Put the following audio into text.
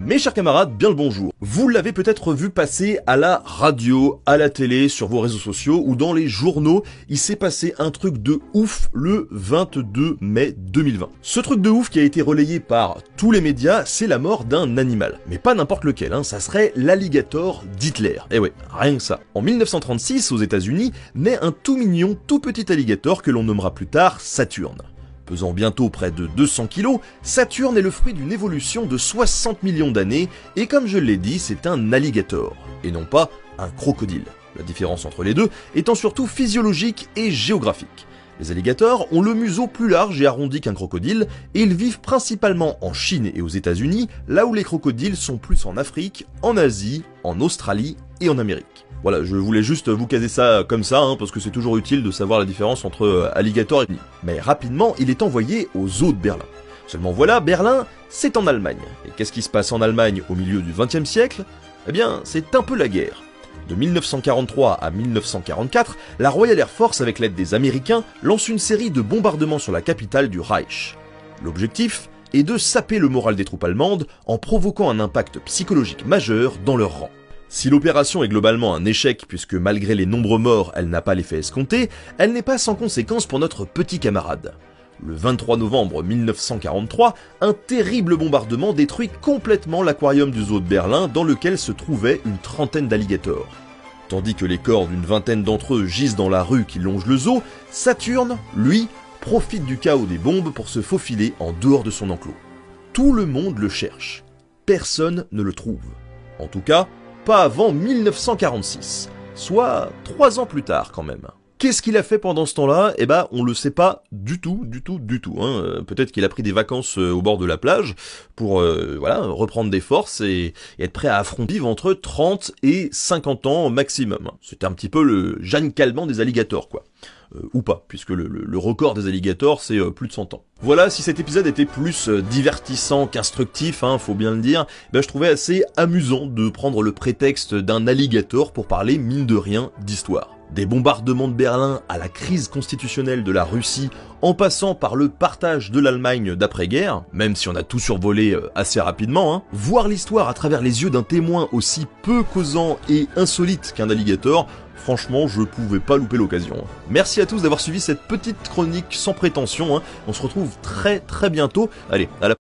Mes chers camarades, bien le bonjour. Vous l'avez peut-être vu passer à la radio, à la télé, sur vos réseaux sociaux ou dans les journaux, il s'est passé un truc de ouf le 22 mai 2020. Ce truc de ouf qui a été relayé par tous les médias, c'est la mort d'un animal. Mais pas n'importe lequel, ça serait l'alligator d'Hitler. Eh ouais, rien que ça. En 1936, aux États-Unis, naît un tout mignon, tout petit alligator que l'on nommera plus tard Saturne. Pesant bientôt près de 200 kg, Saturne est le fruit d'une évolution de 60 millions d'années, et comme je l'ai dit, c'est un alligator, et non pas un crocodile. La différence entre les deux étant surtout physiologique et géographique. Les alligators ont le museau plus large et arrondi qu'un crocodile, et ils vivent principalement en Chine et aux États-Unis, là où les crocodiles sont plus en Afrique, en Asie, en Australie et en Amérique. Voilà, je voulais juste vous caser ça comme ça, parce que c'est toujours utile de savoir la différence entre alligator et nid. Mais rapidement, il est envoyé aux zoos de Berlin. Seulement voilà, Berlin, c'est en Allemagne. Et qu'est-ce qui se passe en Allemagne au milieu du XXe siècle? Eh bien, c'est un peu la guerre. De 1943 à 1944, la Royal Air Force, avec l'aide des Américains, lance une série de bombardements sur la capitale du Reich. L'objectif est de saper le moral des troupes allemandes en provoquant un impact psychologique majeur dans leur rang. Si l'opération est globalement un échec puisque malgré les nombreux morts, elle n'a pas l'effet escompté, elle n'est pas sans conséquence pour notre petit camarade. Le 23 novembre 1943, un terrible bombardement détruit complètement l'aquarium du zoo de Berlin dans lequel se trouvait une trentaine d'alligators. Tandis que les corps d'une vingtaine d'entre eux gisent dans la rue qui longe le zoo, Saturne, lui, profite du chaos des bombes pour se faufiler en dehors de son enclos. Tout le monde le cherche. Personne ne le trouve. En tout cas, pas avant 1946, soit 3 ans plus tard quand même. Qu'est-ce qu'il a fait pendant ce temps-là? Eh ben, on le sait pas du tout. Peut-être qu'il a pris des vacances au bord de la plage pour reprendre des forces et être prêt à affronter vivre entre 30 et 50 ans maximum. C'était un petit peu le Jeanne Calment des alligators, quoi. Ou pas, puisque le record des alligators, c'est plus de 100 ans. Voilà, si cet épisode était plus divertissant qu'instructif, faut bien le dire, je trouvais assez amusant de prendre le prétexte d'un alligator pour parler, mine de rien, d'histoire. Des bombardements de Berlin à la crise constitutionnelle de la Russie, en passant par le partage de l'Allemagne d'après-guerre, même si on a tout survolé assez rapidement, voir l'histoire à travers les yeux d'un témoin aussi peu causant et insolite qu'un alligator, franchement, je pouvais pas louper l'occasion. Merci à tous d'avoir suivi cette petite chronique sans prétention, on se retrouve très bientôt. Allez, à la